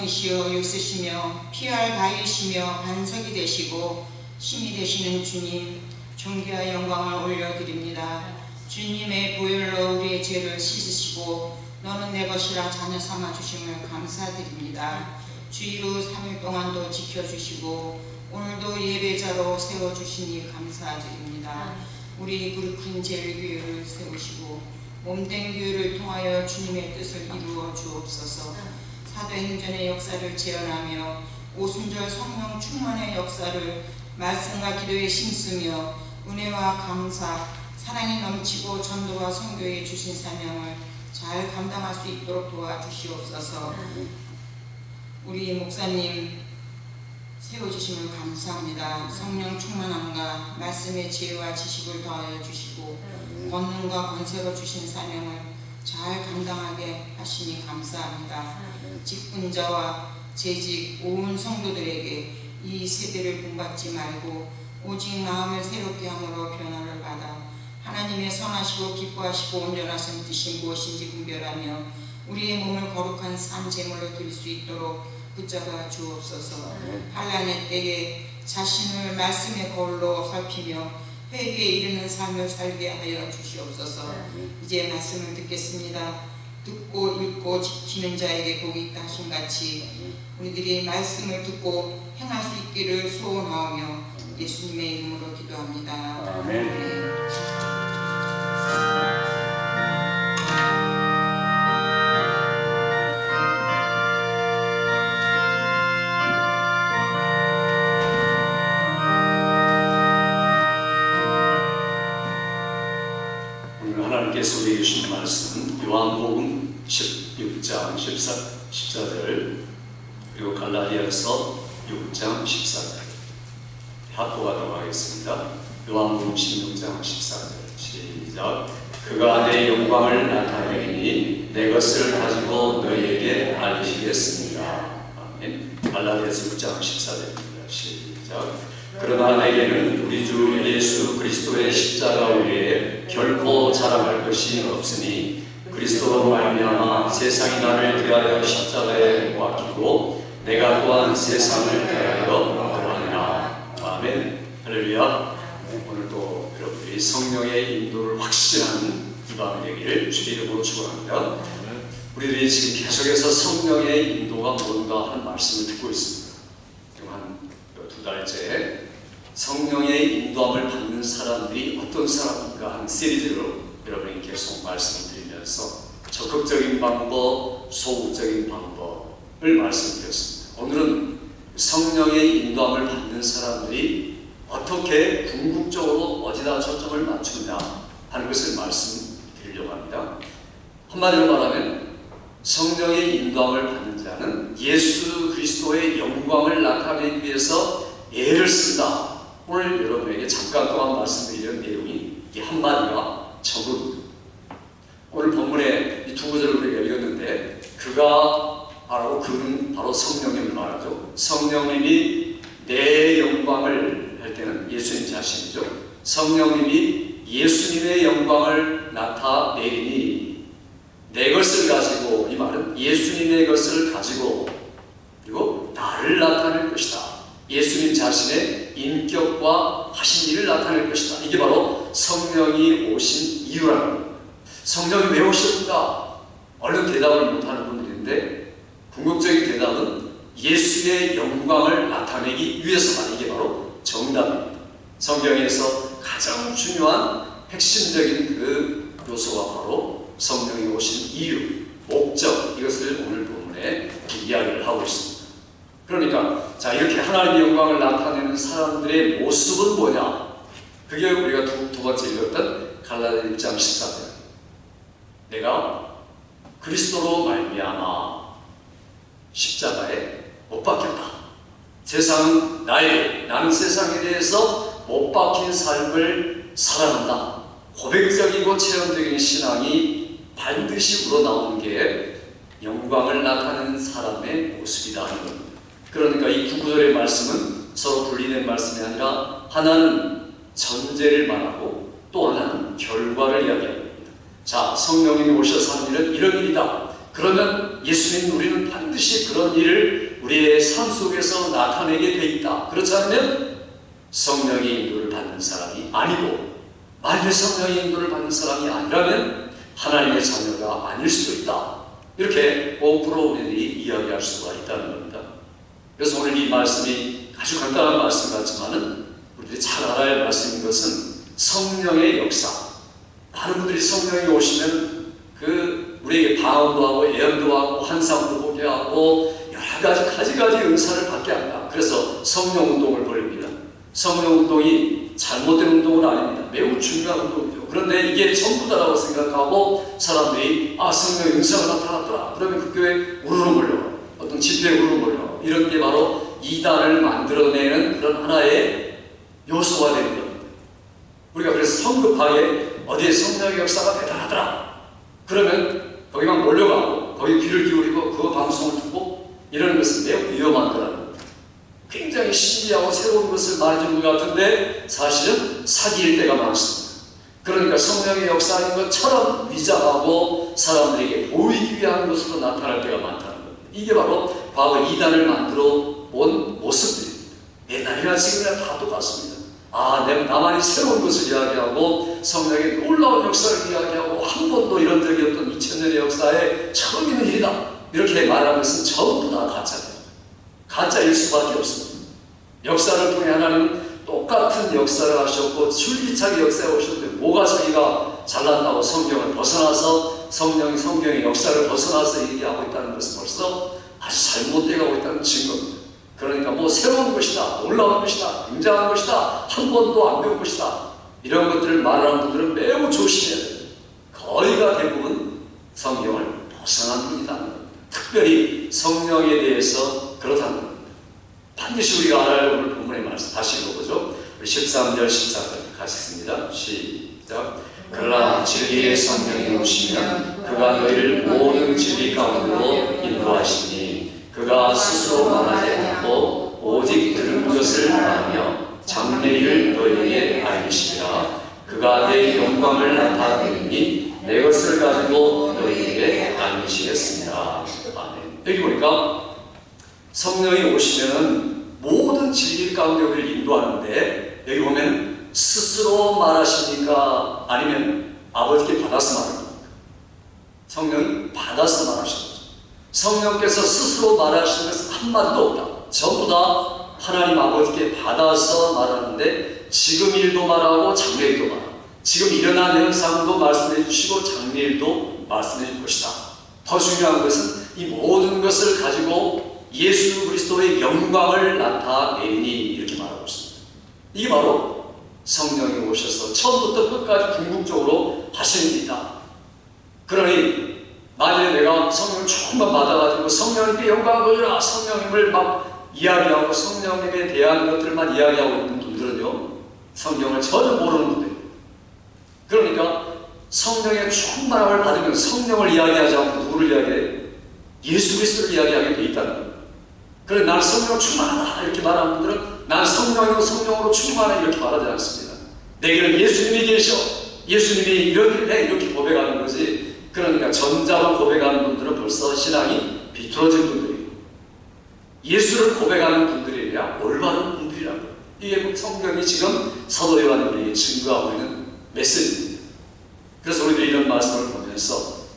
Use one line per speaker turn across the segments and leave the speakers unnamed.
성이시여 육쓰시며 피할 가이시며 반석이 되시고 신이 되시는 주님, 존귀와 영광을 올려드립니다. 주님의 보혈로 우리의 죄를 씻으시고 너는 내 것이라 자녀 삼아 주심을 감사드립니다. 주의로 3일 동안도 지켜주시고 오늘도 예배자로 세워주시니 감사드립니다. 우리 그룹큰 제일교회를 세우시고 몸된 교회를 통하여 주님의 뜻을 이루어 주옵소서. 사도행전의 역사를 재현하며 오순절 성령 충만의 역사를 말씀과 기도에 힘쓰며 은혜와 감사, 사랑이 넘치고 전도와 선교에 주신 사명을 잘 감당할 수 있도록 도와주시옵소서. 우리 목사님 세워주심을 감사합니다. 성령 충만함과 말씀의 지혜와 지식을 더하여 주시고 권능과 권세로 주신 사명을 잘 감당하게 하시니 감사합니다. 직분자와 재직 온 성도들에게 이 세대를 본받지 말고 오직 마음을 새롭게 함으로 변화를 받아 하나님의 선하시고 기뻐하시고 온전하신 뜻이 무엇인지 분별하며 우리의 몸을 거룩한 산 제물로 드릴 수 있도록 붙잡아 주옵소서. 환난의 때에 자신을 말씀의 거울로 살피며 회개에 이르는 삶을 살게 하여 주시옵소서. 이제 말씀을 듣겠습니다. 듣고 읽고 지키는 자에게 복이 있다 하신 같이 우리들이 말씀을 듣고 행할 수 있기를 소원하오며 예수님의 이름으로 기도합니다. 아멘.
하나님께서 우리에게 주신 말씀 요한복음 16장 14절 그리고 갈라디아서 6장 14절 합독하도록 하겠습니다. 요한복음 16장 14절 시작. 그가 내 영광을 나타내리니 내 것을 가지고 너희에게 알리시겠습니다. 아멘. 갈라디아서 6장 14절입니다. 시작. 그러나 내게는 우리 주 예수 그리스도의 십자가 외에 결코 자랑할 것이 없으니 그리스도로 말미암아 세상이 나를 대하여 십자가에 못 박히고 내가 또한 세상을 대하여 그러하니라. 아멘. 할렐루야. 오늘도 여러분들이 성령의 인도를 확신하는 이 밤이 되기를 주의 이름으로 축원합니다. 우리들이 지금 계속해서 성령의 인도가 뭔가 하는 말씀을 듣고 있습니다. 한 두 달째 성령의 인도함을 받는 사람들이 어떤 사람인가 하는 시리즈로 여러분이 계속 말씀을 드리면서 적극적인 방법, 소극적인 방법을 말씀드렸습니다. 오늘은 성령의 인도함을 받는 사람들이 어떻게 궁극적으로 어디다 초점을 맞춘다 하는 것을 말씀드리려고 합니다. 한마디로 말하면 성령의 인도함을 받는 자는 예수 그리스도의 영광을 나타내기 위해서 애를 쓴다. 오늘 여러분에게 잠깐 동안 말씀드리는 내용이 이 한마디가 전부입니다. 오늘 본문에 이 두 구절을 우리가 읽었는데 그가 그는 바로 성령님을 말하죠. 성령님이 내 영광을 할 때는 예수님 자신이죠. 성령님이 예수님의 영광을 나타내리니 내 것을 가지고, 이 말은 예수님의 것을 가지고 그리고 나를 나타낼 것이다. 예수님 자신의 인격과 하신 일을 나타낼 것이다. 이게 바로 성령이 오신 이유라는 겁니다. 성령이 왜 오셨는가? 얼른 대답을 못하는 분들인데 궁극적인 대답은 예수의 영광을 나타내기 위해서다. 이게 바로 정답입니다. 성경에서 가장 중요한 핵심적인 그 요소가 바로 성령이 오신 이유, 목적, 이것을 오늘 본문에 이야기를 하고 있습니다. 그러니까 자, 이렇게 하나님의 영광을 나타내는 사람들의 모습은 뭐냐? 그게 우리가 두 번째 읽었던 갈라디아 1장 14절. 내가 그리스도로 말미암아 십자가에 못 박혔다. 세상은 나는 세상에 대해서 못 박힌 삶을 살아간다. 고백적이고 체험적인 신앙이 반드시 우러나오는 게 영광을 나타내는 사람의 모습이다 하는 겁니다. 그러니까 이 두 구절의 말씀은 서로 분리된 말씀이 아니라 하나는 전제를 말하고 또 하나는 결과를 이야기합니다. 자, 성령님이 오셔서 하는 일은 이런 일이다. 그러면 예수님 우리는 반드시 그런 일을 우리의 삶 속에서 나타내게 돼 있다. 그렇지 않으면 성령의 인도를 받는 사람이 아니고, 만일 성령의 인도를 받는 사람이 아니라면 하나님의 자녀가 아닐 수도 있다. 이렇게 거꾸로 우리들이 이야기할 수가 있다는 겁니다. 그래서 오늘 이 말씀이 아주 간단한 말씀 같지만은 우리들이 잘 알아야 할 말씀인 것은 성령의 역사. 많은 분들이 성령이 오시면 우리에게 방언도 하고 예언도 하고 환상도 보게 하고 여러 가지 은사를 받게 한다. 그래서 성령 운동을 벌입니다. 성령 운동이 잘못된 운동은 아닙니다. 매우 중요한 운동이죠. 그런데 이게 전부다라고 생각하고 사람들이 성령의 은사가 나타났더라. 그러면 그 교회에 우르르 몰려가. 어떤 집회에 우르르 몰려가. 이런 게 바로 이단을 만들어내는 그런 하나의 요소가 되는 겁니다. 우리가 그래서 성급하게 어디에 성령의 역사가 대단하더라. 그러면 거기만 몰려가고 거기 귀를 기울이고 그 방송을 듣고 이러는 것은 매우 위험한 거라는 겁니다. 굉장히 신기하고 새로운 것을 말해주는 것 같은데 사실은 사기일 때가 많습니다. 그러니까 성령의 역사인 것처럼 위장하고 사람들에게 보이기 위한 것으로 나타날 때가 많다는 겁니다. 이게 바로 과거 이단을 만들어 온 모습들입니다. 옛날이나 지금이나 다 똑같습니다. 나만이 새로운 것을 이야기하고 성령의 놀라운 역사를 이야기하고 한 번도 이런 적이 없던 2000년의 역사에 처음 있는 일이다. 이렇게 말하는 것은 전부 다 가짜입니다. 가짜일 수밖에 없습니다. 역사를 통해 하나님은 똑같은 역사를 하셨고 줄기차게 역사에 오셨는데 뭐가 자기가 잘난다고 성경을 벗어나서 성경의 역사를 벗어나서 얘기하고 있다는 것은 벌써 아주 잘못되어 가고 있다는 증거입니다. 그러니까 새로운 것이다, 놀라운 것이다, 굉장한 것이다, 한 번도 안 배운 것이다, 이런 것들을 말하는 분들은 매우 조심해야 돼요. 거의가 대부분 성경을 벗어난 분이라는 겁니다. 특별히 성령에 대해서 그렇다는 겁니다. 반드시 우리가 알아야 할 오늘 본문의 말씀 다시 읽어보죠. 우리 13절 14절 같이 읽습니다. 시작. 그러나 진리의 성령이 오시면 그가 너희를 모든 진리 가운데로 인도하시니 그가 스스로 말하지 않고 오직 들은 것을 말하며 장래일을 너희에게 알리시리라. 그가 내 영광을 나타내니 내 것을 가지고 너희에게 알리시겠습니다. 아멘. 여기 보니까 성령이 오시면 모든 진리 가운데 우리를 인도하는데 여기 보면 스스로 말하십니까? 아니면 아버지께 받아서 말합니까? 성령이 받아서 말하시는 거죠. 성령께서 스스로 말하시는 것은 한마디도 없다. 전부 다 하나님 아버지께 받아서 말하는데 지금 일도 말하고 장래일도 말하고 지금 일어난 현상도 말씀해 주시고 장래일도 말씀해 줄 것이다. 더 중요한 것은 이 모든 것을 가지고 예수 그리스도의 영광을 나타내니 이렇게 말하고 있습니다. 이게 바로 성령이 오셔서 처음부터 끝까지 궁극적으로 하시는 일이다. 그러니 만약에 내가 성령을 조금만 받아가지고 성령님께 영광을 돌리라, 성령님을 막 이야기하고 성령님에 대한 것들만 이야기하고 있는 분들은요, 성경을 전혀 모르는 분들이에요. 그러니까 성령의 충만함을 받으면 성령을 이야기하지 않고 누구를 이야기해요? 예수 그리스도를 이야기하게 돼 있다는 거예요. 그래, 난 성령 충만하다 이렇게 말하는 분들은 난 성령으로 충만해 이렇게 말하지 않습니다. 내게는 예수님이 계셔, 예수님이 이런 일을 해 이렇게 고백하는 거지. 그러니까 전자로 고백하는 분들은 벌써 신앙이 비틀어진 분들이고 예수를 고백하는 분들이야 올바른 분들이라고. 이게 성경이 지금 사도 요한이 우리에게 증거하고 있는 메시지입니다. 그래서 우리들이 이런 말씀을 보면서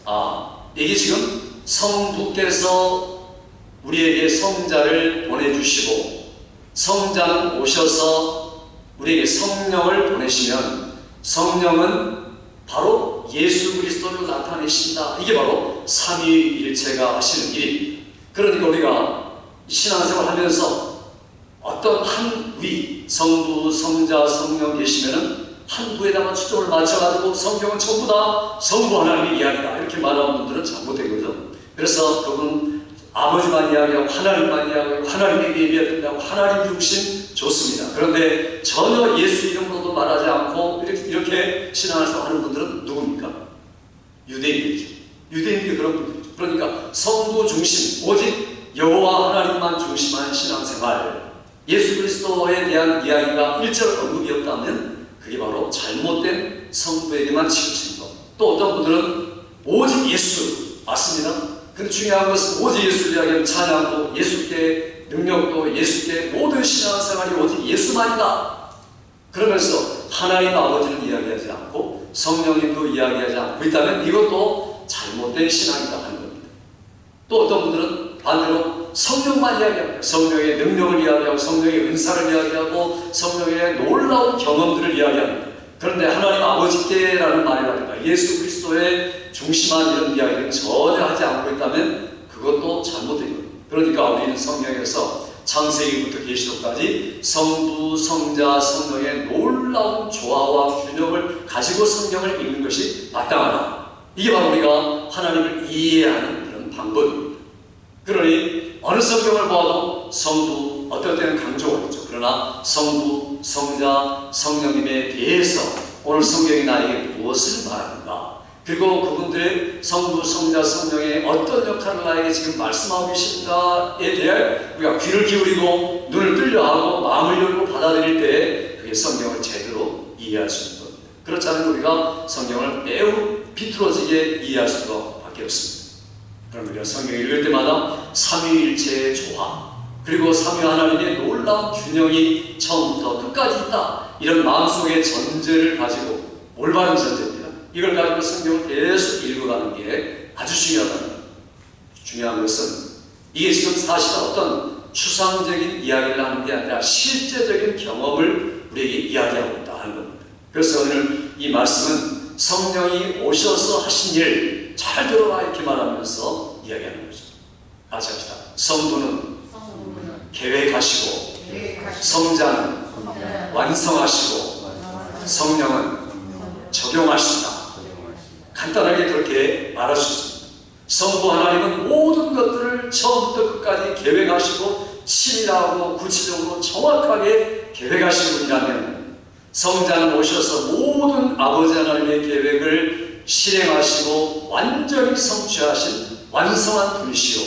이게 지금 성부께서 우리에게 성자를 보내주시고 성자는 오셔서 우리에게 성령을 보내시면 성령은 바로 예수 그리스도를 나타내신다. 이게 바로 삼위일체가 하시는 일입니다. 그러니까 우리가 신앙생활 하면서 어떤 한 위, 성부, 성자, 성령 계시면은 한 부에다가 초점을 맞춰가지고 성경은 전부 다 성부 하나님의 이야기다 이렇게 말하는 분들은 잘못된 거죠. 그래서 그분 아버지만 이야기하고 하나님만 이야기하고 하나님에게 예배해야 된다고 하나님 중심 좋습니다. 그런데 전혀 예수 이름으로도 말하지 않고 이렇게 신앙생활 하는 분들은 누굽니까? 유대인들이죠. 유대인들이 그런 분들이죠. 그러니까 성부 중심, 오직 여호와 하나님만 중심한 신앙생활, 예수 그리스도에 대한 이야기가 일절 언급이 없다면 그게 바로 잘못된 성부에게만 치우친 것. 또 어떤 분들은 오직 예수, 맞습니다. 근데 중요한 것은 오직 예수를 이야기하면 찬양도 예수께, 능력도 예수께, 모든 신앙생활이 오직 예수만이다. 그러면서 하나님 아버지는 이야기하지 않고 성령님도 이야기하지 않고 있다면 이것도 잘못된 신앙이다 하는 겁니다. 또 어떤 분들은 반대로 성령만 이야기합니다. 성령의 능력을 이야기하고 성령의 은사를 이야기하고 성령의 놀라운 경험들을 이야기합니다. 그런데 하나님 아버지께라는 말이라든가 예수 그리스도의 중심한 이런 이야기를 전혀 하지 않고 있다면 그것도 잘못된 겁니다. 그러니까 우리는 성경에서 창세기부터 계시록까지 성부, 성자, 성령의 놀라운 조화와 균형을 가지고 성경을 읽는 것이 마땅하다. 이게 바로 우리가 하나님을 이해하는 그런 방법입니다. 그러니 어느 성경을 보아도 성부, 어떨 때는 강조가 있죠. 그러나 성부, 성자, 성령님에 대해서 오늘 성경이 나에게 무엇을 말하는가, 그리고 그분들의 성부, 성자, 성령의 어떤 역할을 나에게 지금 말씀하고 계신가에 대해 우리가 귀를 기울이고 눈을 뚫려하고 마음을 열고 받아들일 때 그게 성경을 제대로 이해할 수 있는 겁니다. 그렇지 않으면 우리가 성경을 매우 비틀어지게 이해할 수밖에 없습니다. 그럼 우리가 성경을 읽을 때마다 삼위일체의 조화, 그리고 삼위 하나님의 놀라운 균형이 처음부터 끝까지 있다, 이런 마음속의 전제를 가지고, 올바른 전제입니다. 이걸 가지고 성경을 계속 읽어가는 게 아주 중요하다. 중요한 것은 이게 지금 사실 어떤 추상적인 이야기를 하는 게 아니라 실제적인 경험을 우리에게 이야기하고 있다 하는 겁니다. 그래서 오늘 이 말씀은 성령이 오셔서 하신 일 잘 들어라 이렇게 말하면서 이야기하는 거죠. 같이 합시다. 성부는 계획하시고, 성자는 완성하시고, 성령은 적용하신다. 간단하게 그렇게 말할 수 있습니다. 성부 하나님은 모든 것들을 처음부터 끝까지 계획하시고 치밀하고 구체적으로 정확하게 계획하신 분이라면, 성자는 오셔서 모든 아버지 하나님의 계획을 실행하시고 완전히 성취하신 완성한 분이시오.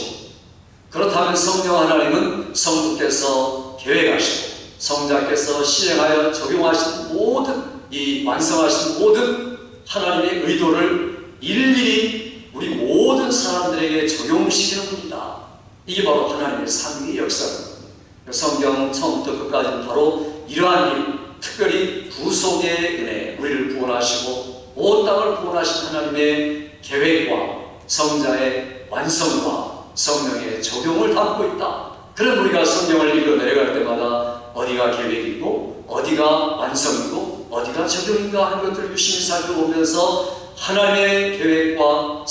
그렇다면 성령 하나님은 성부께서 계획하시고 성자께서 실행하여 적용하신 모든 이 완성하신 모든 하나님의 의도를 일일이 우리 모든 사람들에게 적용시키는 분이다. 이게 바로 하나님의 삼위의 역사입니다. 성경 처음부터 끝까지는 바로 이러한 일, 특별히 구속의 은혜, 우리를 구원하시고 온 땅을 구원하신 하나님의 계획과 성자의 완성과 성령의 적용을 담고 있다. 그럼 우리가 성경을 읽어 내려갈 때마다 어디가 계획이고 어디가 완성이고 어디가 적용인가 하는 것들을 유심히 살펴보면서 하나님의 계획과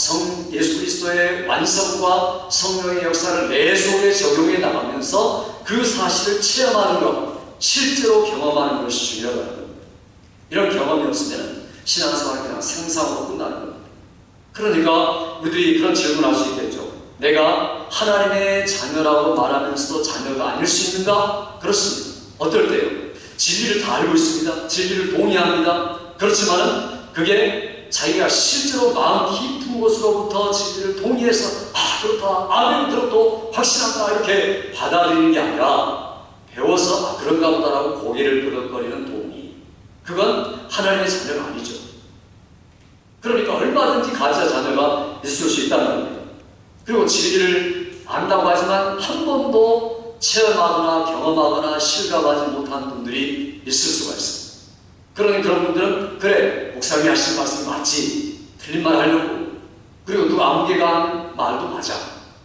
예수 그리스도의 완성과 성령의 역사를 내 속에 적용해 나가면서 그 사실을 체험하는 것, 실제로 경험하는 것이 중요하다는 겁니다. 이런 경험이 없으면 신앙생활은 그냥 상상으로 끝나는 겁니다. 그러니까 우리들이 그런 질문을 할 수 있겠죠. 내가 하나님의 자녀라고 말하면서도 자녀가 아닐 수 있는가? 그렇습니다. 어떨 때요? 진리를 다 알고 있습니다. 진리를 동의합니다. 그렇지만은 그게 자기가 실제로 마음 깊은 곳으로부터 진리를 동의해서 그렇다, 아멘, 그렇다, 확신한다 이렇게 받아들이는 게 아니라 배워서 그런가 보다라고 고개를 끄덕거리는 동의, 그건 하나님의 자녀가 아니죠. 그러니까 얼마든지 가짜 자녀가 있을 수 있다는 겁니다. 그리고 진리를 안다고 하지만 한 번도 체험하거나 경험하거나 실감하지 못한 분들이 있을 수가 있습니다. 그러니 그런 분들은 그래, 목사님이 하시는 말씀이 맞지, 틀린 말 하려고, 그리고 누가 아무개가 하는 말도 맞아,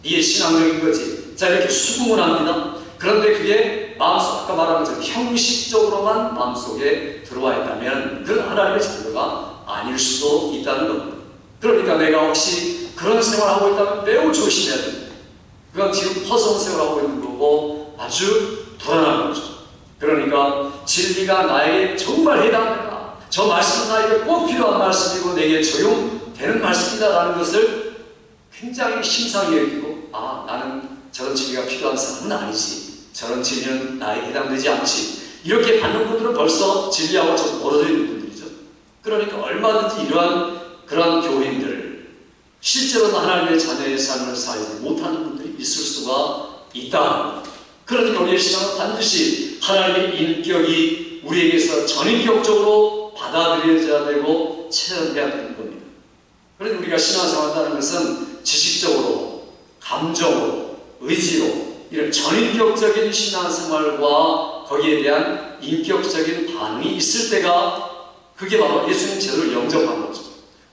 이게 신앙적인 거지, 자 이렇게 수긍을 합니다. 그런데 그게 마음속, 아까 말한 것처럼 형식적으로만 마음속에 들어와 있다면 그건 하나님의 자녀가 아닐 수도 있다는 겁니다. 그러니까 내가 혹시 그런 생활하고 있다면 매우 조심해야 됩니다. 그건 지금 허송 생활하고 있는 거고 아주 불안한 거죠. 그러니까 진리가 나에게 정말 해당된다, 저 말씀은 나에게 꼭 필요한 말씀이고 내게 적용되는 말씀이다라는 것을 굉장히 심상히 여기고, 나는 저런 진리가 필요한 사람은 아니지, 저런 진리는 나에게 해당되지 않지, 이렇게 받는 분들은 벌써 진리하고 좀 멀어져 있는 분들이죠. 그러니까 얼마든지 그러한 교인들, 실제로는 하나님의 자녀의 삶을 살지 못하는 분들이 있을 수가 있다. 그러니까 우리의 신앙은 반드시 하나님의 인격이 우리에게서 전인격적으로 받아들여져야 되고 체험해야 되는 겁니다. 그러니 우리가 신앙생활 한다는 것은 지식적으로 감정으로, 의지로 이런 전인격적인 신앙생활과 거기에 대한 인격적인 반응이 있을 때가 그게 바로 예수님 제대로 영접한 거죠.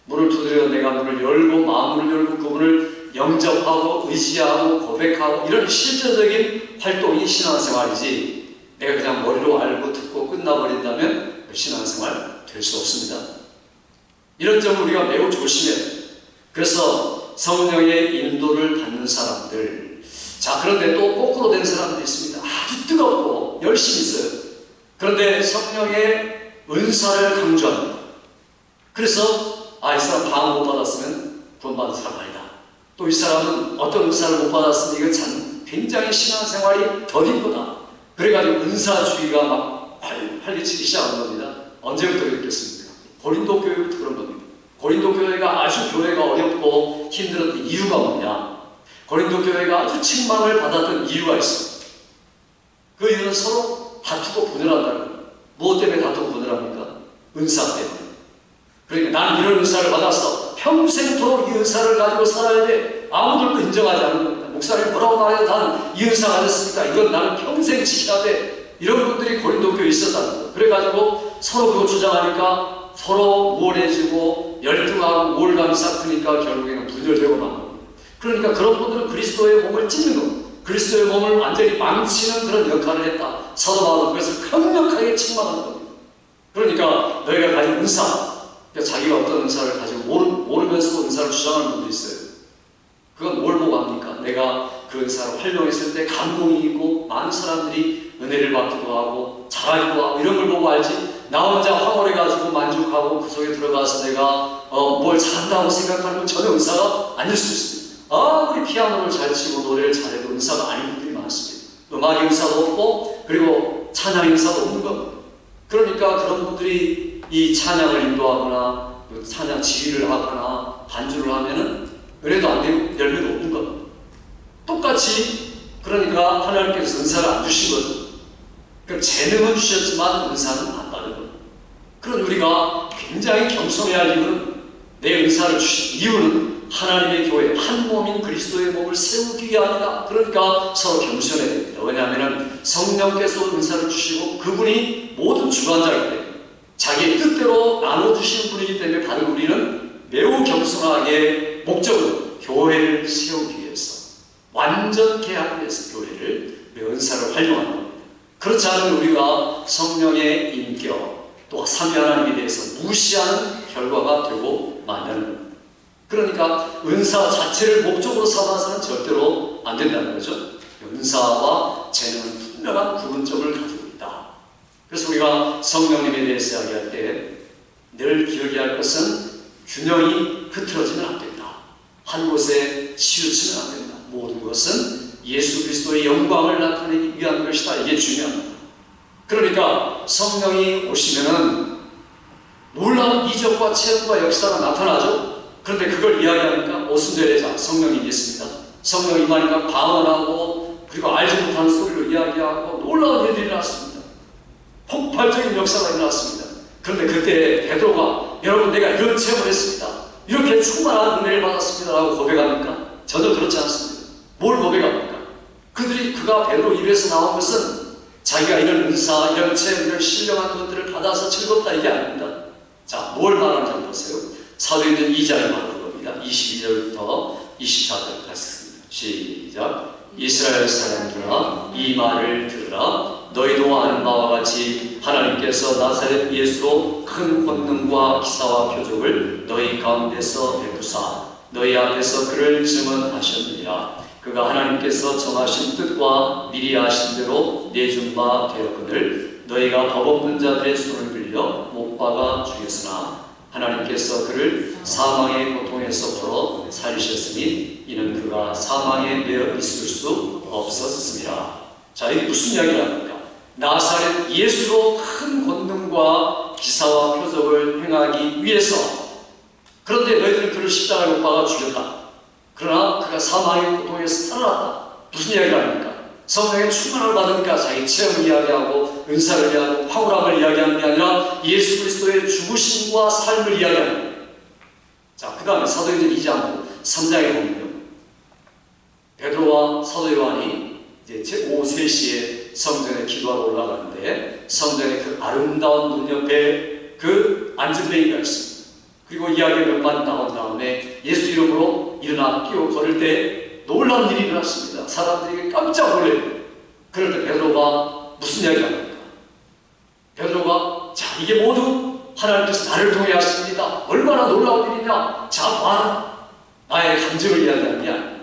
문을 두드려 내가 문을 열고 마음을 열고 그분을 영접하고 의지하고 고백하고 이런 실제적인 활동이 신앙생활이지 내가 그냥 머리로 알고 듣고 끝나버린다면 신앙생활 될 수 없습니다. 이런 점을 우리가 매우 조심해야 돼요. 그래서 성령의 인도를 받는 사람들, 자 그런데 또 거꾸로 된 사람들이 있습니다. 아주 뜨겁고 열심히 있어요. 그런데 성령의 은사를 강조합니다. 그래서 이 사람 방언 못 받았으면 구원받은 사람 아니다. 또 이 사람은 어떤 은사를 못 받았으면 이건 참 굉장히 신앙생활이 더딘 거다. 그래가지고 은사주의가 막 활개치기 시작한 겁니다. 언제부터 그랬겠습니까? 고린도 교회부터 그런 겁니다. 고린도 교회가 아주 교회가 어렵고 힘들었던 이유가 뭐냐? 고린도 교회가 아주 책망을 받았던 이유가 있습니다. 그 이유는 서로 다투고 분열한다는 거예요. 무엇 때문에 다투고 분열합니까? 은사 때문에. 그러니까 나는 이런 은사를 받았어. 평생토록 이 은사를 가지고 살아야 돼. 아무들도 인정하지 않는 겁니다. 목사님 뭐라고 말해도 나는 이 은사 가졌으니까 이건 나는 평생 지켜야 돼. 이런 분들이 고린도 교회에 있었다는 거예요. 그래가지고 서로 그거 주장하니까 서로 우월해지고 열등하고 우월감이 쌓으니까 결국에는 분열되고 만 겁니다. 그러니까 그런 분들은 그리스도의 몸을 찢는 겁니다. 그리스도의 몸을 완전히 망치는 그런 역할을 했다. 사도 바울은 그것을 강력하게 책망하는 겁니다. 그러니까 너희가 가진 은사, 그러니까 자기가 어떤 은사를 가지고 모르면서도 은사를 주장하는 분도 있어요. 그건 뭘 보고 합니까? 내가 그 은사를 활용했을 때 감동이 있고 많은 사람들이 은혜를 받기도 하고 잘하기도 하고 이런 걸 보고 알지. 나 혼자 황홀해가지고 만족하고 그 속에 들어가서 내가 뭘 잘한다고 생각하는 건 전혀 은사가 아닐 수 있습니다. 아무리 피아노를 잘 치고 노래를 잘해도 은사가 아닌 분들이 많습니다. 음악의 은사도 없고 그리고 찬양의 은사도 없는 겁니다. 그러니까 그런 분들이 이 찬양을 인도하거나 찬양 지휘를 하거나 반주를 하면은 은혜도 안 되고 열매도 없는 겁니다. 똑같이 그러니까 하나님께서 은사를 안 주신 거죠. 그럼 재능은 주셨지만 은사는 안 받은 겁니다. 그런 우리가 굉장히 겸손해야 할 이유는 내 은사를 주신 이유는 하나님의 교회 한 몸인 그리스도의 몸을 세우기 위함이다. 그러니까 서로 겸손해야 됩니다. 왜냐하면 성령께서 은사를 주시고 그분이 모든 주관자이기 때문에 자기의 뜻대로 나눠주신 분이기 때문에 다른 우리는 매우 겸손하게 목적으로 교회를 세우기 위해서 완전케 하기 위해서 교회를 은사를 활용하는 겁니다. 그렇지 않으면 우리가 성령의 인격 또 삼위 하나님에 대해서 무시하는 결과가 되고 만다는 겁니다. 그러니까 은사 자체를 목적으로 삼아서는 절대로 안 된다는 거죠. 은사와 재능은 분명한 구분점을 가지고 있다. 그래서 우리가 성령님에 대해서 이야기할 때 늘 기억해야 할 것은 균형이 흐트러지면 안 된다. 한 곳에 치우치면 안 된다. 모든 것은 예수 그리스도의 영광을 나타내기 위한 것이다. 이게 중요합니다. 그러니까 성령이 오시면은 놀라운 이적과 체험과 역사가 나타나죠. 그런데 그걸 이야기하니까 오순절에 성령이 있습니다. 성령이 임하니까 방언하고 그리고 알지 못하는 소리로 이야기하고 놀라운 일들이 일어났습니다. 폭발적인 역사가 일어났습니다. 그런데 그때 베드로가 여러분 내가 이런 체험을 했습니다. 이렇게 충만한 은혜를 받았습니다 라고 고백합니까? 전혀 그렇지 않습니다. 뭘 고백합니까? 그가 베드로 입에서 나온 것은 자기가 이런 은사, 이런 체험, 이런 신령한 것들을 받아서 즐겁다 이게 아닙니다. 자, 뭘 말하는지 한번 보세요. 사도행전 2장에 말하는 겁니다. 22절부터 24절 같습니다. 시작. 이스라엘 사람들아 이 말을 들으라. 너희도 아는 바와 같이 하나님께서 나사렛 예수로 큰 권능과 기사와 표적을 너희 가운데서 베푸사 너희 앞에서 그를 증언하셨느니라. 그가 하나님께서 정하신 뜻과 미리 아신 대로 내준 바 되었거늘 너희가 법 없는 자들의 손을 빌려 못 박아 죽였으나 하나님께서 그를 사망의 고통에서 풀어 살리셨으니 이는 그가 사망에 매여 있을 수 없었습니다. 자, 이게 무슨 이야기를 합니까? 나사렛 예수로 큰 권능과 기사와 표적을 행하기 위해서. 그런데 너희들은 그를 십자가에 못 박아 죽였다. 그러나 그가 사망의 고통에서 살아났다. 무슨 이야기를 합니까? 성령의 충만을 받으니까 자기 체험을 이야기하고 은사를 이야기하고 황홀함을 이야기하는 게 아니라 예수 그리스도의 죽으심과 삶을 이야기하는 거예요. 자, 그 다음에 사도행전 2장 3장에 보면요. 베드로와 사도 요한이 이제 오후 3시에 성전에 기도하러 올라가는데 성전에 그 아름다운 문 옆에 그 안전뱅이가 있습니다. 그리고 이야기 몇 번 나온 다음에 예수 이름으로 일어나 뛰어 걸을 때 놀라운 일이 일어났습니다. 사람들이 깜짝 놀래요. 그럴 때 베드로가 무슨 이야기 합니까? 베드로가 자, 이게 모두 하나님께서 나를 통해 하십니다. 얼마나 놀라운 일이냐. 자, 봐라. 나의 감정을 이야기하는 게 아닙니다.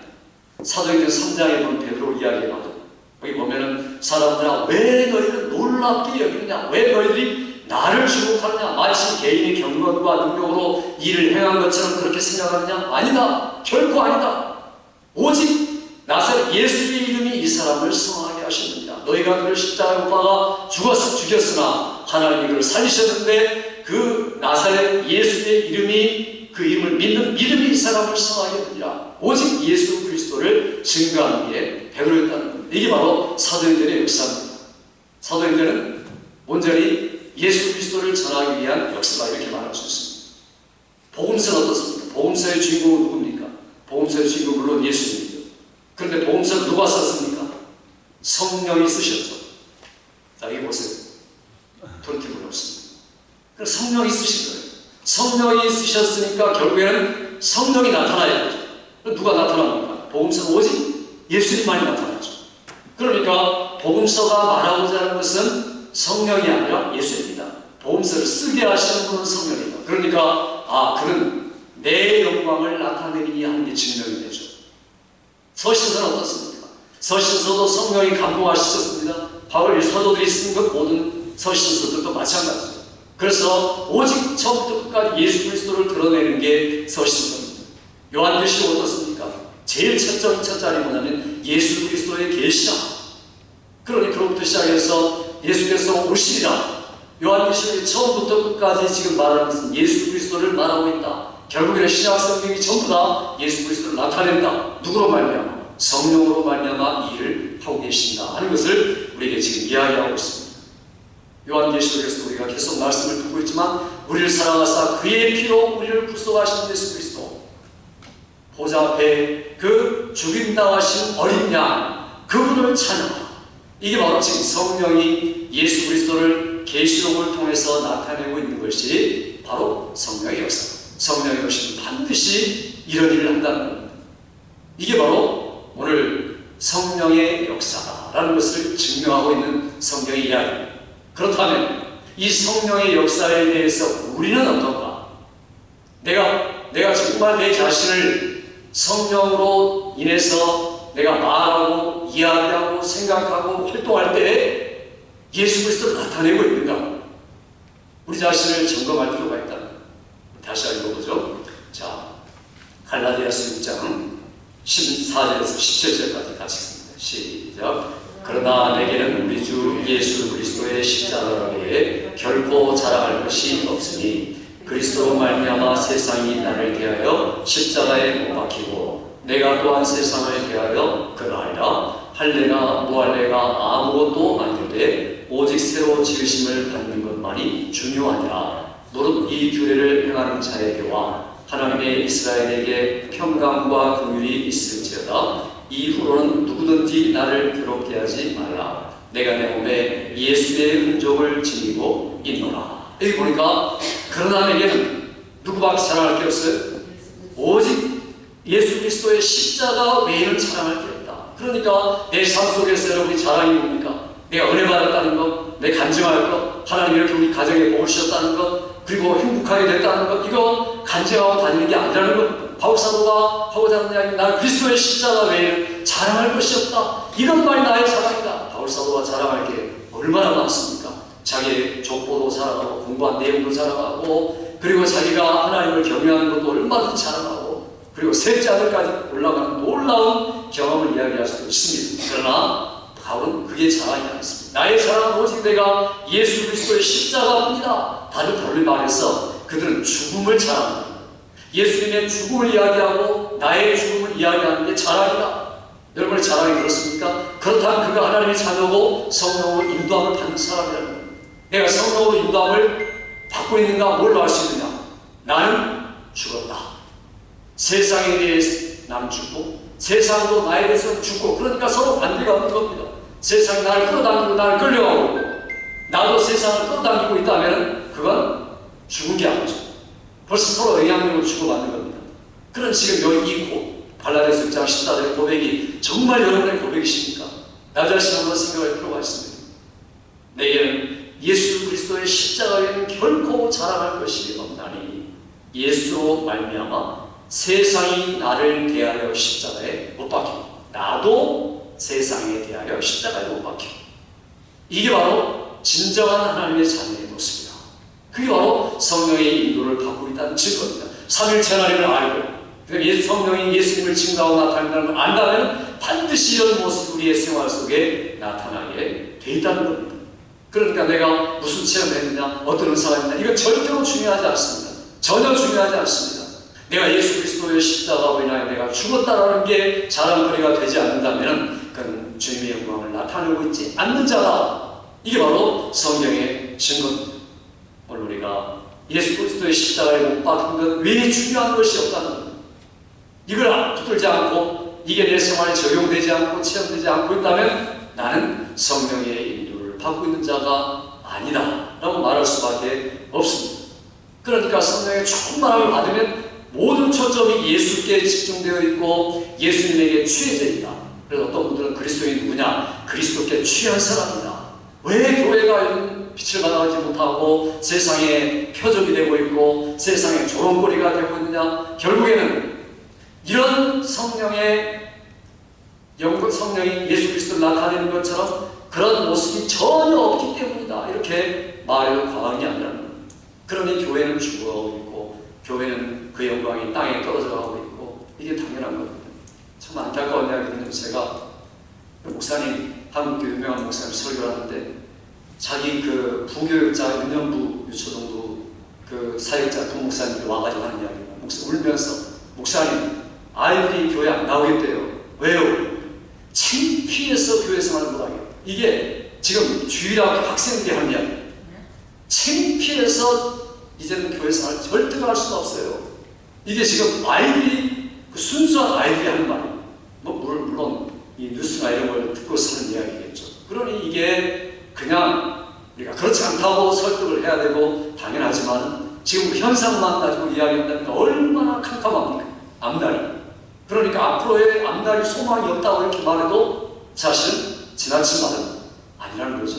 사도행전 3장에 보면 베드로 이야기가 나오죠. 거기 보면은 사람들아, 왜 너희를 놀랍게 여기느냐? 왜 너희들이 나를 주목하느냐? 마치 개인의 경건과 능력으로 일을 행한 것처럼 그렇게 생각하느냐? 아니다. 결코 아니다. 오직 나사렛 예수의 이름이 이 사람을 성하게 하셨느니라. 너희가 그를 십자가에 못 박아 죽였으나 하나님이 그를 살리셨는데 그 나사렛 예수의 이름이, 그 이름을 믿는 믿음이 이 사람을 성하게 하느니라. 오직 예수 그리스도를 증거하는 게 베드로였다는 겁니다. 이게 바로 사도행전의 역사입니다. 사도행전은 온전히 예수 그리스도를 전하기 위한 역사가 이렇게 말할 수 있습니다. 복음서는 어떻습니까? 복음서의 주인공은 누굽니까? 복음서의 주인공은 물론 예수님이죠. 그런데 복음서는 누가 썼습니까? 성령이 쓰셨죠. 자, 여기 보세요. 돌이켜볼 없습니다. 그래서 성령이 쓰신 거예요. 성령이 쓰셨으니까 결국에는 성령이 나타나야 되죠. 누가 나타납니까? 복음서는 오직 예수님만이 나타나죠. 그러니까 복음서가 말하고자 하는 것은 성령이 아니라 예수입니다. 복음서를 쓰게 하시는 분은 성령입니다. 그러니까 그는 내 영광을 나타내리니 하는 게 증명이 되죠. 서신서는 어떻습니까? 서신서도 성령이 감동하셨습니다. 바울 사도들이 쓴 것 모든 서신서들도 마찬가지죠. 그래서 오직 처음부터 끝까지 예수 그리스도를 드러내는 게 서신서입니다. 요한계시록 어떻습니까? 제일 첫 자리 뭐냐면 예수 그리스도의 계시라. 그러니 그로부터 시작해서 예수께서 오시리라. 요한계시록이 처음부터 끝까지 지금 말하는 것은 예수 그리스도를 말하고 있다. 결국에는 신약 성경이 전부 다 예수 그리스도를 나타낸다. 누구로 말미암아? 성령으로 말미암아 이 일을 하고 계신다 하는 것을 우리에게 지금 이야기하고 있습니다. 요한계시록에서 우리가 계속 말씀을 듣고 있지만 우리를 사랑하사 그의 피로 우리를 구속하신 예수 그리스도, 보좌 앞에 그 죽임 당하신 어린 양 그분을 찬양하라. 이게 바로 지금 성령이 예수 그리스도를 계시록을 통해서 나타내고 있는 것이 바로 성령의 역사. 성령의 역사는 반드시 이런 일을 한다는 겁니다. 이게 바로 오늘 성령의 역사라는 것을 증명하고 있는 성경의 이야기입니다. 그렇다면 이 성령의 역사에 대해서 우리는 어떤가? 내가 정말 내 자신을 성령으로 인해서 내가 말하고 이야기하고 생각하고 활동할 때 예수 그리스도를 나타내고 있는가? 우리 자신을 점검할 필요가 있다. 다시 한번 읽어보죠. 자, 갈라디아서 6장 14절에서 17절까지 같이 읽습니다. 시작. 그러나 내게는 우리 주 예수 그리스도의 십자가로에 결코 자랑할 것이 없으니 그리스도로 말미암아 세상이 나를 대하여 십자가에 못 박히고 내가 또한 세상을 대하여 그러하리라. 할례나 무할례가 아무것도 아니되 오직 새로 지으심을 받는 것만이 중요하니라. 너는 이 규례를 행하는 자에게와 하나님의 이스라엘에게 평강과 긍휼이 있을지어다. 이후로는 누구든지 나를 괴롭게 하지 말라. 내가 내 몸에 예수의 흔적을 지니고 있노라. 여기 보니까 그러나 내게는 누구밖에 자랑할 게 없어요? 오직 예수 그리스도의 십자가 외에는 자랑할 게 없다. 그러니까 내 삶 속에서 여러분이 자랑이 뭡니까? 내가 은혜 받았다는 것, 내 간증할 것, 하나님 이렇게 우리 가정에 복을 주셨다는 것, 그리고 행복하게 됐다는 것, 이거 간증하고 다니는 게 아니라는 것. 바울 사도가 하고자 하는 이야기는 나는 그리스도의 십자가 외에는 자랑할 것이 없다. 이것만이 나의 자랑이다. 바울 사도가 자랑할 게 얼마나 많습니까? 자기의 족보도 자랑하고 공부한 내용도 자랑하고 그리고 자기가 하나님을 경외하는 것도 얼마든지 자랑하고 그리고 셋째 아들까지 올라가는 놀라운 경험을 이야기할 수도 있습니다. 그러나 바울은 그게 자랑이 아니었습니다. 나의 자랑은 오직 내가 예수 그리스도의 십자가뿐이다. 다른 바울이 말해서 그들은 죽음을 자랑한다. 예수님의 죽음을 이야기하고 나의 죽음을 이야기하는 게 자랑이다. 여러분의 자랑이 그렇습니까? 그렇다면 그가 하나님의 자녀고 성령으로 인도함을 받는 사람이라는 겁니다. 내가 성령으로 인도함을 받고 있는가? 뭘로 알 수 있느냐? 나는 죽었다. 세상에 대해 나는 죽고 세상도 나에 대해서 죽고, 그러니까 서로 관계가 없는 겁니다. 세상이 나를 끌어당기고 나를 끌려가고 있고, 나도 세상을 끌어당기고 있다면 그건 죽은 게 아니죠. 벌써 서로 영향력을 주고받는 겁니다. 그런 지금 이 갈라디아서 6장 14절의 고백이 정말 여러분의 고백이십니까? 나 자신 한번 생각할 필요가 있습니다. 내게는 예수 그리스도의 십자가에는 결코 자랑할 것이 없나니 예수로 말미암아 세상이 나를 대하여 십자가에 못 박히고 나도 세상에 대하여 십자가에 못 박히고, 이게 바로 진정한 하나님의 자녀의 모습이다. 그게 바로 성령의 인도를 받고 있다는 증거입니다. 삼일체 하나님을 알고 성령이 예수님을 증거하고 나타낸다는 걸 안다면 반드시 이런 모습이 우리의 생활 속에 나타나게 돼 있다는 겁니다. 그러니까 내가 무슨 체험했느냐, 어떤 은사가 있느냐, 이건 절대로 중요하지 않습니다. 전혀 중요하지 않습니다. 내가 예수 그리스도의 십자가로 인하여 내가 죽었다라는 게 자랑거리가 되지 않는다면 그건 주님의 영광을 나타내고 있지 않는 자다. 이게 바로 성경의 증거입니다. 오늘 우리가 예수 그리스도의 십자가에 못 박힌 것 외에 중요한 것이 없다는 겁니다. 이걸 붙들지 않고 이게 내 생활에 적용되지 않고 체험되지 않고 있다면 나는 성령의 인도를 받고 있는 자가 아니다 라고 말할 수밖에 없습니다. 그러니까 성령의 충만함을 받으면 모든 초점이 예수께 집중되어 있고 예수님에게 취해져 있다. 그래서 어떤 분들은 그리스도인이 누구냐? 그리스도께 취한 사람이다. 왜 교회가 이런 빛을 받아가지 못하고 세상에 표적이 되고 있고 세상에 조롱거리가 되고 있느냐? 결국에는 이런 성령인 예수 그리스도를 나타내는 것처럼 그런 모습이 전혀 없기 때문이다. 이렇게 말해도 과언이 아니라는 겁니다. 그러니 교회는 죽어가고 있고 교회는 그 영광이 땅에 떨어져 가고 있고, 이게 당연한 겁니다. 참 안타까운 이야기는 제가 목사님, 한국교 유명한 목사님 설교를 하는데 자기 그 부교육자 윤영부 유초동부 그 사역자 그 목사님이 와가지고 하는 이야기입니다. 목사 울면서 목사님 아이들이 교회 안 나오겠대요. 왜요? 창피해서 교회 생활을 못하게. 이게 지금 주일학교 학생들이 하는 이야기예요. 창피해서 이제는 교회 생활을 절대 할 수가 없어요. 이게 지금 아이들이 그 순수한 아이들이 하는 말이에요. 물론 이 뉴스나 이런 걸 듣고 사는 이야기겠죠. 그러니 이게 그냥 우리가 그렇지 않다고 설득을 해야 되고 당연하지만 지금 현상만 가지고 이야기한다면 얼마나 캄캄합니까? 앞날이. 그러니까 앞으로의 앞날이 소망이 없다고 이렇게 말해도 사실은 지나친 말은 아니라는 거죠.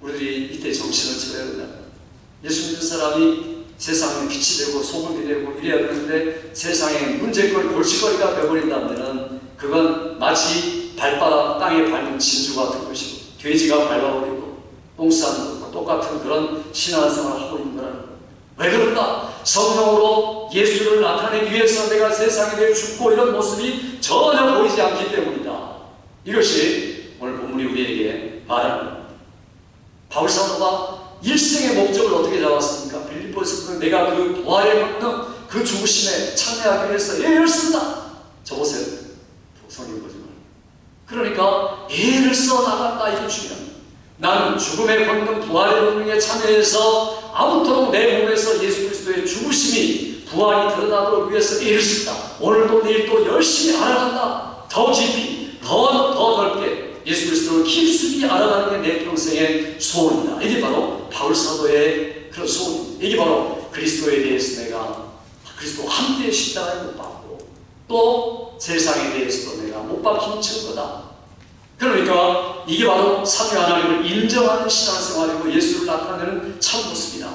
우리들이 이때 정신을 차려야 된다. 예수 믿는 사람이 세상에 빛이 되고 소금이 되고 이래야 되는데 세상에 문제거리, 골칫거리가 되어버린다면 그건 마치 발바닥 땅에 밟는 진주 같은 것이고 돼지가 밟아버리고 똥 싸는 것과 똑같은 그런 신앙생활을 하고 있는 거라는 거예요. 왜 그런가? 성령으로 예수를 나타내기 위해서 내가 세상에 대해 죽고 이런 모습이 전혀 보이지 않기 때문이다. 이것이 오늘 본문이 우리에게 말하는 겁니다. 바울 사도가 일생의 목적을 어떻게 잡았습니까? 빌립보에서 내가 그 부활에 받는 그 죽으심에 참여하기 위해서 애를 쓴다. 저 보세요. 성경 보지 말고. 그러니까 애를 써 나갔다. 이게 중요합니다. 나는 죽음의 권능 부활의 권능에 참여해서 아무토록 내 몸에서 예수 그리스도의 죽으심이 부활이 드러나도록 위해서 애를 쓴다. 오늘도 내일도 열심히 알아간다. 더 깊이 더 넓게 예수 그리스도를 깊숙이 알아가는 게 내 평생의 소원이다. 이게 바로 바울 사도의 그런 소원입니다. 이게 바로 그리스도에 대해서 내가 그리스도와 함께 십자가에 못 박고 또 세상에 대해서도 내가 못 박힌 증거다. 그러니까 이게 바로 삼위 하나님을 인정하는 신앙생활이고 예수를 나타내는 참 모습이다.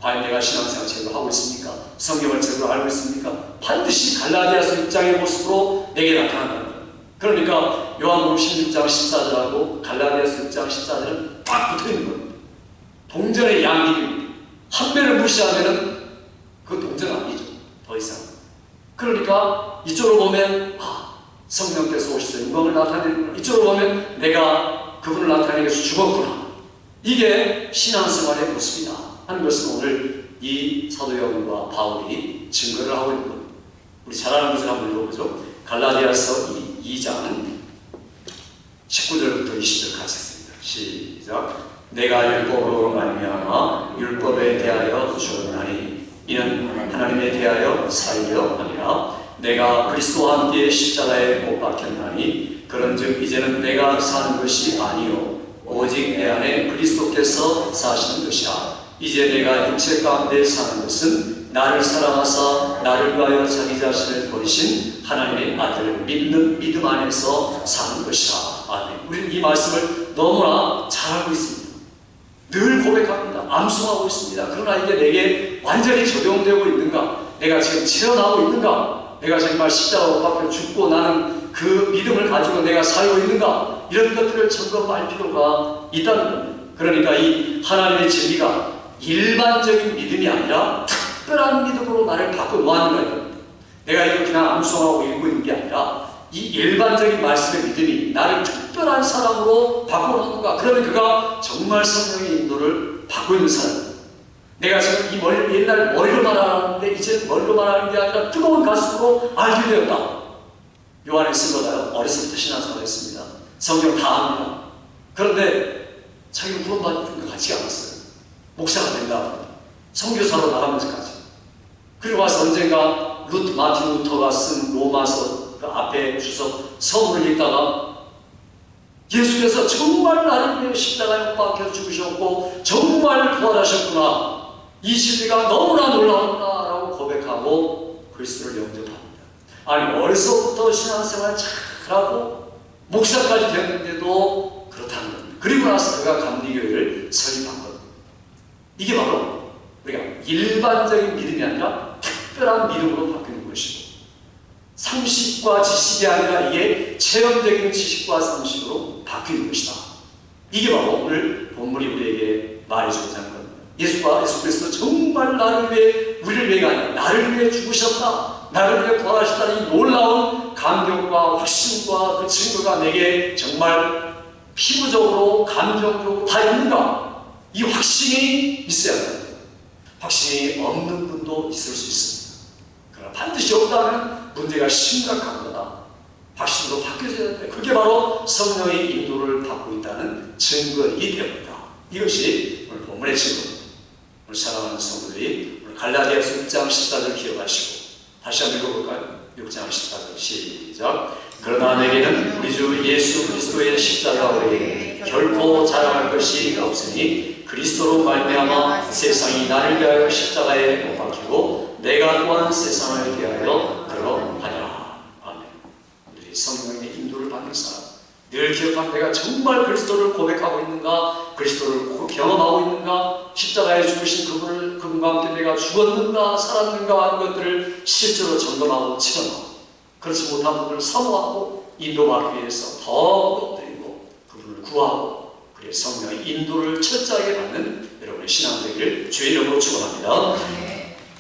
과연 내가 신앙생활 제대로 하고 있습니까? 성경을 제대로 알고 있습니까? 반드시 갈라디아서 6장의 모습으로 내게 나타난다. 그러니까 요한복음 16장 14절하고 갈라디아서 6장 14절은 딱 붙어있는 겁니다. 동전의 양립입니다. 한 배를 무시하면 그 동전 아니죠. 더 이상. 그러니까 이쪽으로 보면 성령께서 오셔서 영광을 나타내는구나. 이쪽으로 보면 내가 그분을 나타내기 위해서 죽었구나. 이게 신앙생활의 모습이다 하는 것은 오늘 이 사도 요한과 바울이 증거를 하고 있는 겁니다. 우리 잘 아는 것을 한번 읽어보죠. 갈라디아서 2장 19절부터 20절 같이 읽습니다. 시작. 내가 율법으로 말미암아 율법에 대하여 죽었나니 이는 하나님에 대하여 살려 아니라 내가 그리스도와 함께 십자가에 못 박혔나니 그런즉 이제는 내가 사는 것이 아니요 오직 내 안에 그리스도께서 사시는 것이라. 이제 내가 육체 가운데 사는 것은 나를 사랑하사 나를 위하여 자기 자신을 버리신 하나님의 아들을 믿는 믿음 안에서 사는 것이라. 아멘. 우리는 이 말씀을 너무나 잘 알고 있습니다. 늘 고백합니다. 암송하고 있습니다. 그러나 이게 내게 완전히 적용되고 있는가? 내가 지금 지어나고 있는가? 내가 정말 십자가로 박혀 죽고 나는 그 믿음을 가지고 내가 살고 있는가? 이런 것들을 점검할 필요가 있다는 겁니다. 그러니까 이 하나님의 진리가 일반적인 믿음이 아니라 특별한 믿음으로 나를 바꿔 놓았는 거예요. 내가 이거 그냥 암송하고 읽고 있는 게 아니라 이 일반적인 말씀의 믿음이 나를 특별한 사람으로 바꿔 놓는가? 그러면 그가 정말 성령의 인도를 받고 있는 사람이에요. 내가 지금 이 옛날 머리로만 알았는데 이제 머리로만 아는 게 아니라 뜨거운 가슴으로 알게 되었다. 요한의 스가요 어렸을 때부터 신앙생활을 했습니다. 성경 다 압니다. 그런데 자기는 구원받은 것 같지가 않았어요. 목사가 된다. 선교사로 나가면서까지. 그리고 와서 언젠가 마틴 루터가 쓴 로마서 그 앞에 주석 서문을 읽다가 예수께서 정말 나를 위해 십자가에 못 박혀 죽으셨고 정말 부활하셨구나. 이 진리가 너무나 놀라웠구나 라고 고백하고 그리스도를 영접합니다. 아니 어려서부터 신앙생활 잘하고 목사까지 됐는데도 그렇다는 겁니다. 그리고 나서 그가 감리교회를 설립한 겁니다. 이게 바로 우리가 일반적인 믿음이 아니라 특별한 믿음으로 바뀌는 것이고 상식과 지식이 아니라 이게 체험적인 지식과 상식으로 바뀌는 것이다. 이게 바로 오늘 본문이 우리에게 말해주고자 하는 겁니다. 예수 그리스도 정말 나를 위해 우리를 위해가 아니라 나를 위해 죽으셨다. 나를 위해 부활하셨다는 이 놀라운 감격과 확신과 그 증거가 내게 정말 피부적으로 감정적으로 다 있는가? 이 확신이 있어야 합니다. 확신이 없는 분도 있을 수 있습니다. 그러나 반드시 없다면 문제가 심각한 거다. 확신으로 바뀌어져야 되는데 그게 바로 성령의 인도를 받고 있다는 증거이기 때문이다. 이것이 오늘 본문의 증거입니다. 오늘 사랑하는 성도들이 오늘 갈라디아서 6장 14절 기억하시고 다시 한번 읽어볼까요? 6장 14절 시작. 그러나 내게는 우리 주 예수 그리스도의 십자가 외에 결코 자랑할 것이 없으니 그리스도로 말미암아 세상이 나를 위하여 십자가에 못 박히고 내가 또한 세상을 위하여 그러하니라. 아멘. 우리 성령의 인도를 받는 사람 늘 기억하면 내가 정말 그리스도를 고백하고 있는가? 그리스도를 경험하고 있는가? 십자가에 죽으신 그분과 함께 내가 죽었는가? 살았는가? 하는 것들을 실제로 점검하고 체험하고 그렇지 못한 분들을 사모하고 인도받기 위해서 더 엎드리고 그분을 구하고 그의 성령의 인도를 철저하게 받는 여러분의 신앙 되기를 주의 이름으로 축원합니다.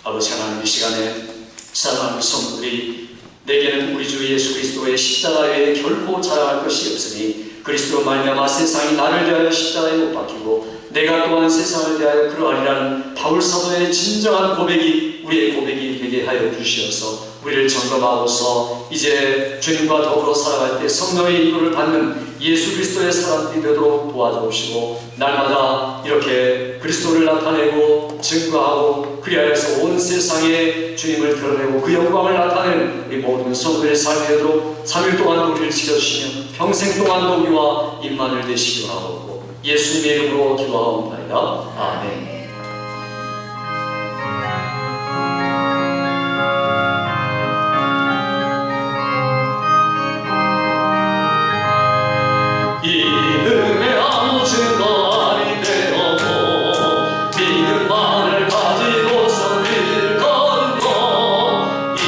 아버지 하나님 이 시간에 사랑하는 성도들이 내게는 우리 주 예수 그리스도의 십자가에 결코 자랑할 것이 없으니 그리스도로 말미암아 세상이 나를 위하여 십자가에 못 박히고 내가 또한 세상을 위하여 그러하리라는 바울 사도의 진정한 고백이 우리의 고백이 되게 하여 주시어서 우리를 점검하고서 이제 주님과 더불어 살아갈 때 성령의 인도를 받는 예수 그리스도의 사람들이 되도록 도와주시고 날마다 이렇게 그리스도를 나타내고 증거하고 그리하여서 온 세상에 주님을 드러내고 그 영광을 나타내는 우리 모든 성도의 삶이 되도록 3일 동안 우리를 지켜주시며 평생 동안도 우리와 임만을 되시기 바라고 예수님의 이름으로 기도하옵나이다. 아멘. 이름에 아무 증거 아니 되었고 믿음만을 가지고서 일거리고 이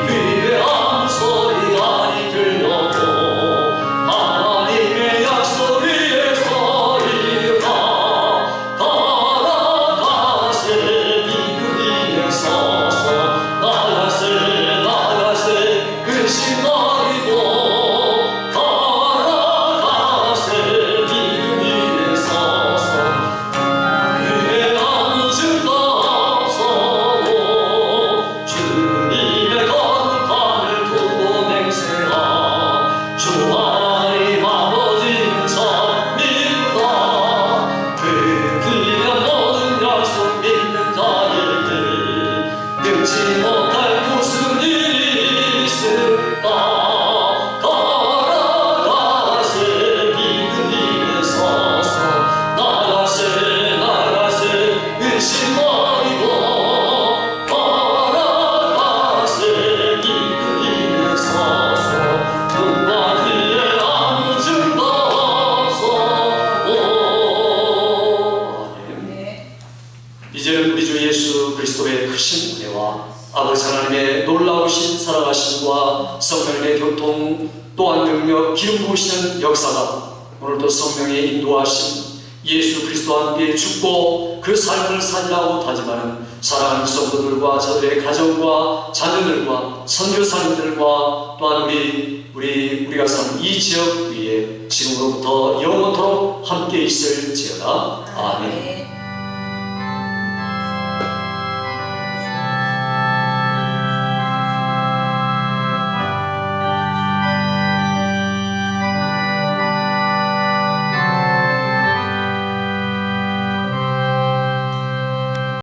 귀에 아무 소리 아니 들렸고 하나님의 약속 위에 서리라 가라 하나님의 놀라우신 살아가심과 성령의 교통 또한 능력 기름 부으시는 역사가 오늘도 성령의 인도하심 예수 그리스도와 함께 죽고 그 삶을 살라고 다짐하는 사랑하는 성도들과 저들의 가정과 자녀들과 선교사님들과 또한 우리가 사는 이 지역 위에 지금으로부터 영원토록 함께 있을지어다. 아멘.